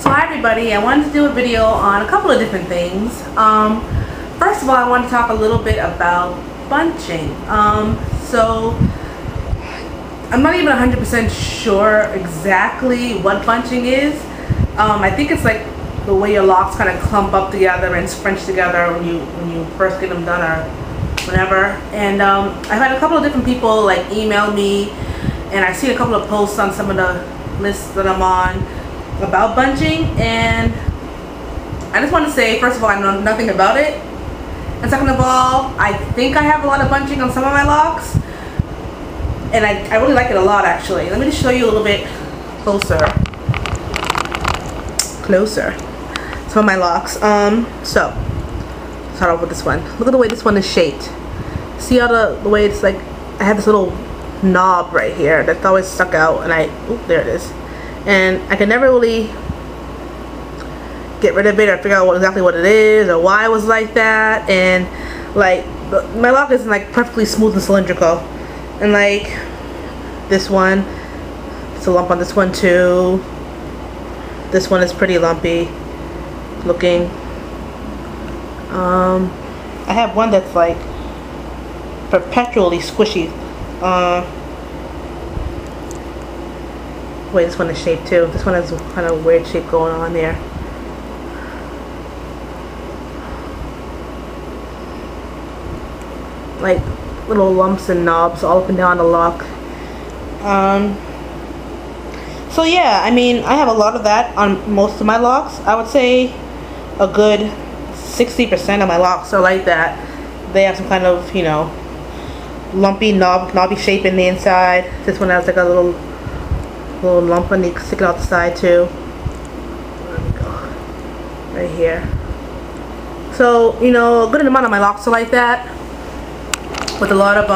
So hi everybody, I wanted to do a video on a couple of different things. First of all, I want to talk a little bit about bunching. So I'm not even 100% sure exactly what bunching is. I think it's like the way your locks kind of clump up together and scrunch together when you first get them done or whenever. And I've had a couple of different people like email me, and I've seen a couple of posts on some of the lists that I'm on about bunching, and I just want to say, first of all, I know nothing about it, and second of all, I think I have a lot of bunching on some of my locks, and I really like it a lot actually. Let me just show you a little bit closer some of my locks. So start off with this one. Look at the way this one is shaped. See how the way it's like, I have this little knob right here that's always stuck out, and there it is, and I can never really get rid of it or figure out exactly what it is or why it was like that. And like my lock isn't like perfectly smooth and cylindrical, and like this one, it's a lump on this one too. This one is pretty lumpy looking. I have one that's like perpetually squishy. The way this one is shaped too. This one has kind of weird shape going on there. Like little lumps and knobs all up and down the lock. So yeah, I mean, I have a lot of that on most of my locks. I would say a good 60% of my locks are like that. They have some kind of, you know, lumpy knobby shape in the inside. This one has like a little lump on the sticking out the side too. There we go, right here. So you know, a good amount of my locks are like that, with a lot of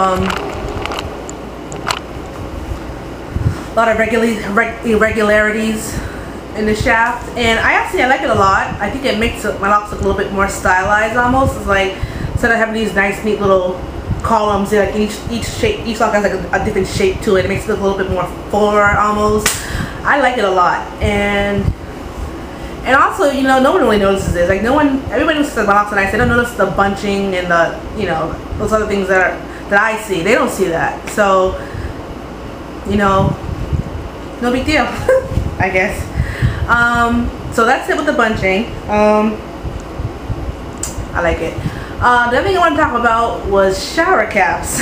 irregularities in the shaft, and I like it a lot. I think it makes my locks look a little bit more stylized almost. It's like, instead of having these nice neat little columns, like each lock has like a different shape to it. It makes it look a little bit more fuller almost. I like it a lot, and also, you know, no one really notices this. Like everybody says my locks are nice. They don't notice the bunching and the, you know, those other things that I see. They don't see that. So, you know, no big deal, I guess. So that's it with the bunching. I like it. The other thing I want to talk about was shower caps.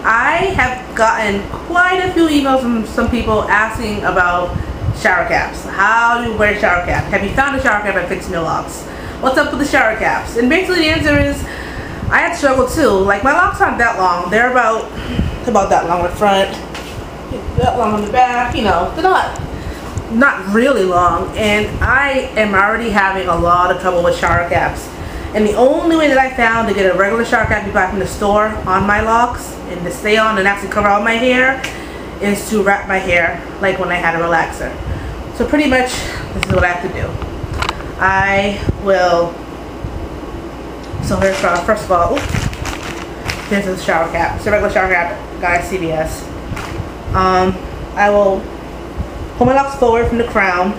I have gotten quite a few emails from some people asking about shower caps. How do you wear a shower cap? Have you found a shower cap that fits in your locks? What's up with the shower caps? And basically the answer is, I had struggled too. Like, my locks aren't that long. They're about that long in the front, that long on the back. You know, they're not really long, and I am already having a lot of trouble with shower caps. And the only way that I found to get a regular shower cap you buy from the store on my locks and to stay on and actually cover all my hair is to wrap my hair like when I had a relaxer. So pretty much this is what I have to do. I will, so here's, first of all, here's the shower cap. It's a regular shower cap, got at CVS. I will pull my locks forward from the crown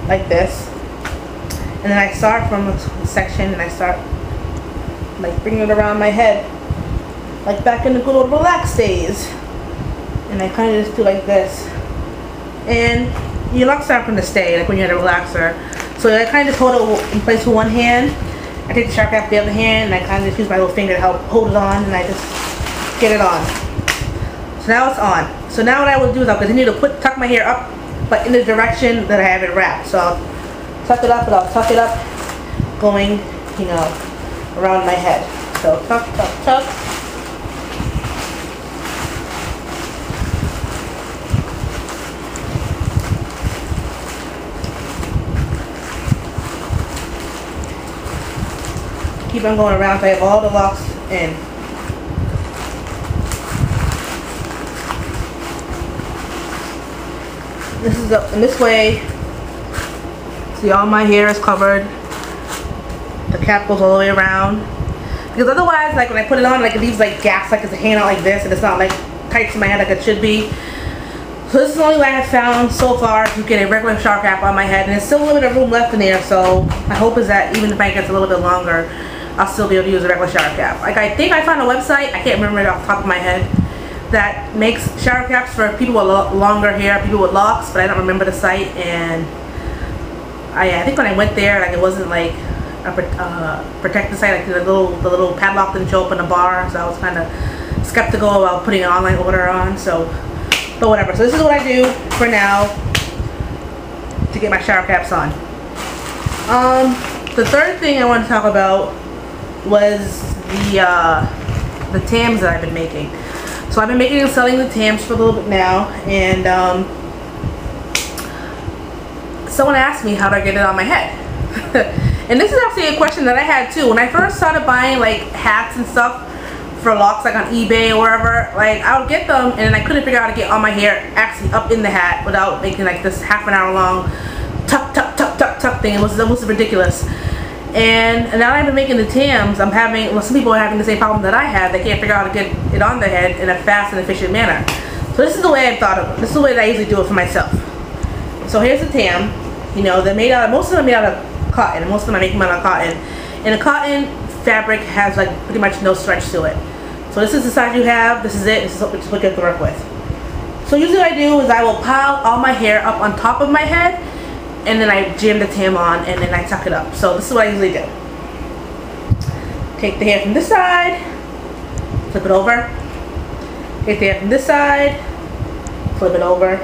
like this, and then I start from a section, and I start like bringing it around my head, like back in the good old relaxed days. And I kind of just do like this, and your locks start from the stay, like when you had a relaxer. So I kind of just hold it in place with one hand. I take the shower cap with the other hand, and I kind of just use my little finger to help hold it on, and I just get it on. So now it's on. So now what I will do is I'll continue to tuck my hair up, but in the direction that I have it wrapped. So I'll tuck it up, and I'll tuck it up, going, you know, around my head. So tuck, tuck, tuck. Keep on going around so I have all the locks in. This is in this way. See, all my hair is covered. The cap goes all the way around. Because otherwise, like when I put it on, like it leaves like gaps, like it's hanging out like this, and it's not like tight to my head like it should be. So this is the only way I have found so far to get a regular shower cap on my head, and there's still a little bit of room left in there, so my hope is that even if mine gets a little bit longer, I'll still be able to use a regular shower cap. Like, I think I found a website, I can't remember it off the top of my head, that makes shower caps for people with longer hair, people with locks, but I don't remember the site. And I think when I went there, like, it wasn't like a protected site, like the little padlock didn't show up in the bar, so I was kind of skeptical about putting an online order on. So, but whatever. So this is what I do for now to get my shower caps on. The third thing I want to talk about was the tams that I've been making. So I've been making and selling the tams for a little bit now, and someone asked me how do I get it on my head. And this is actually a question that I had too. When I first started buying like hats and stuff for locks, like on eBay or wherever, like I would get them and then I couldn't figure out how to get on my hair actually up in the hat without making like this half an hour long tuck tuck tuck tuck tuck thing. It was ridiculous. And now that I've been making the tams, I'm having, well, some people are having the same problem that I have. They can't figure out how to get it on their head in a fast and efficient manner. So this is the way I've thought of it. This is the way that I usually do it for myself. So here's the tam. You know, they're made out of, most of them are made out of cotton. Most of them I make them out of cotton. And the cotton fabric has like pretty much no stretch to it. So this is the size you have. This is it. This is what you have to work with. So usually what I do is I will pile all my hair up on top of my head, and then I jam the tam on, and then I tuck it up. So this is what I usually do. Take the hair from this side, flip it over. Take the hair from this side, flip it over.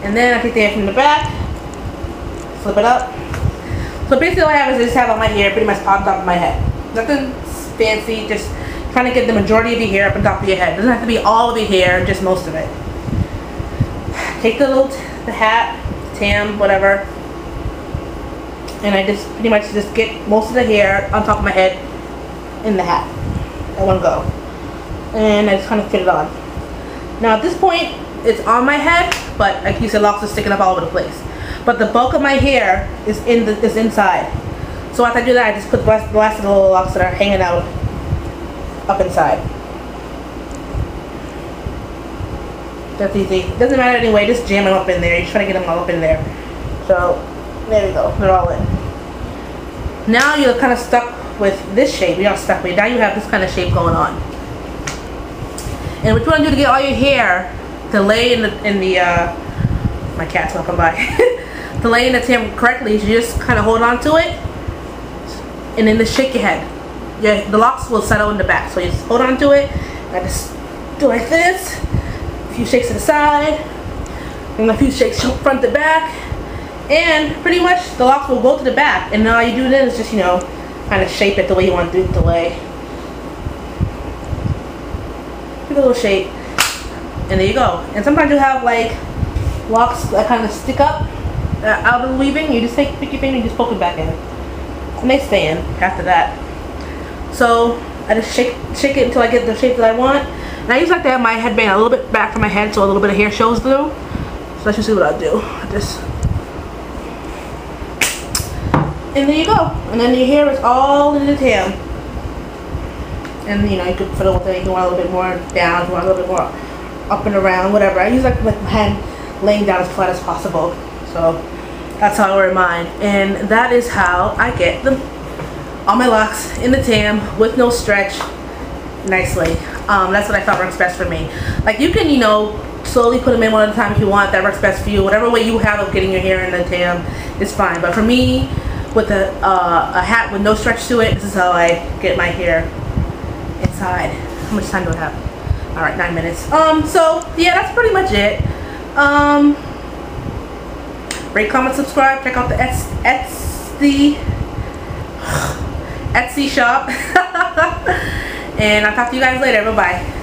And then I take the hair from the back, flip it up. So basically all I have is I just have all my hair pretty much on top of my head. Nothing fancy, just trying to get the majority of your hair up on top of your head. It doesn't have to be all of your hair, just most of it. Take the hat, tam, whatever, and I just pretty much just get most of the hair on top of my head in the hat at one go, and I just kind of fit it on. Now at this point it's on my head, but like you said, locks are sticking up all over the place, but the bulk of my hair is inside. So after I do that, I just put the last of the little locks that are hanging out up inside. That's easy. Doesn't matter anyway, just jam them up in there. You just try to get them all up in there. So, there we go. They're all in. Now you're kind of stuck with this shape. You're not stuck with it. Now you have this kind of shape going on. And what you want to do to get all your hair to lay in the my cat's walking by. To lay in the tam correctly is you just kind of hold on to it and then just shake your head. The locks will settle in the back. So you just hold on to it. I just do like this. A few shakes to the side, and a few shakes front to back, and pretty much the locks will go to the back. And all you do then is just, you know, kind of shape it the way you want to do it to lay. Give it a little shape, and there you go. And sometimes you have like locks that kind of stick up out of the weaving. You just pick your finger and just poke it back in, and they stay in after that. So I just shake it until I get the shape that I want. And I usually like to have my headband a little bit back from my head so a little bit of hair shows through. So let's just see what I'll do. And there you go. And then your hair is all in the tam. And you know, you could fiddle with it. You want a little bit more down, you want a little bit more up and around, whatever. I usually like with my hand laying down as flat as possible. So that's how I wear mine. And that is how I get all my locks in the tam with no stretch nicely. That's what I thought works best for me. Like, you can, you know, slowly put them in one at a time if you want. That works best for you. Whatever way you have of getting your hair in the tam is fine. But for me, with a hat with no stretch to it, this is how I get my hair inside. How much time do I have? Alright, 9 minutes. So yeah, that's pretty much it. Rate, comment, subscribe. Check out the Etsy shop. And I'll talk to you guys later. Bye-bye.